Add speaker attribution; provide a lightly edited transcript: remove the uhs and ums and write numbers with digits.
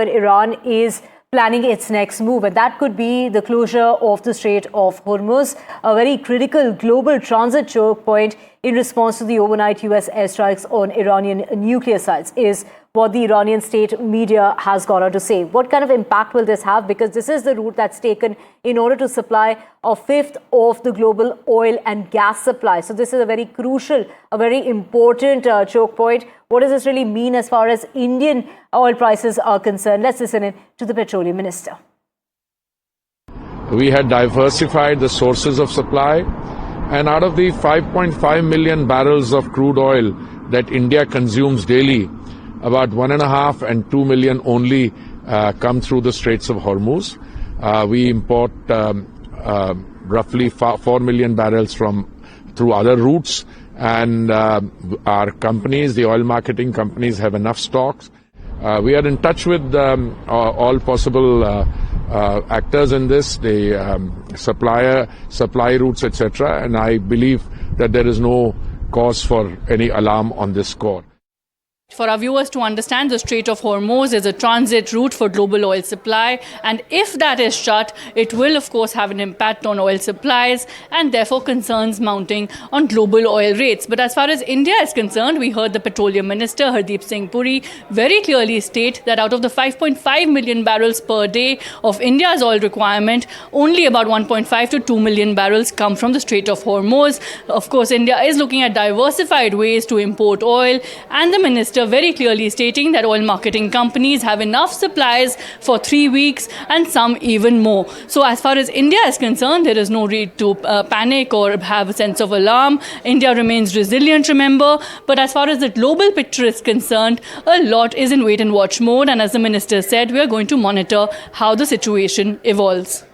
Speaker 1: But Iran is planning its next move, and that could be the closure of the Strait of Hormuz, a very critical global transit choke point in response to the overnight US airstrikes on Iranian nuclear sites, is what the Iranian state media has gone on to say. What kind of impact will this have? Because this is the route that's taken in order to supply a fifth of the global oil and gas supply. So this is a very crucial, a very important choke point. What does this really mean as far as Indian oil prices are concerned? Let's listen in to the Petroleum Minister.
Speaker 2: We had diversified the sources of supply, and out of the 5.5 million barrels of crude oil that India consumes daily, about 1.5 and 2 million only come through the Straits of Hormuz. We import roughly 4 million barrels through other routes, and our companies, the oil marketing companies, have enough stocks. We are in touch with all possible actors in this, the supply routes, etc. And I believe that there is no cause for any alarm on this score.
Speaker 3: For our viewers to understand, the Strait of Hormuz is a transit route for global oil supply, and if that is shut, it will of course have an impact on oil supplies and therefore concerns mounting on global oil rates. But as far as India is concerned, we heard the Petroleum Minister Hardeep Singh Puri very clearly state that out of the 5.5 million barrels per day of India's oil requirement, only about 1.5 to 2 million barrels come from the Strait of Hormuz. Of course, India is looking at diversified ways to import oil, and the minister very clearly stating that oil marketing companies have enough supplies for 3 weeks and some even more. So as far as India is concerned, there is no need to panic or have a sense of alarm. India remains resilient, remember. But as far as the global picture is concerned, a lot is in wait and watch mode. And as the minister said, we are going to monitor how the situation evolves.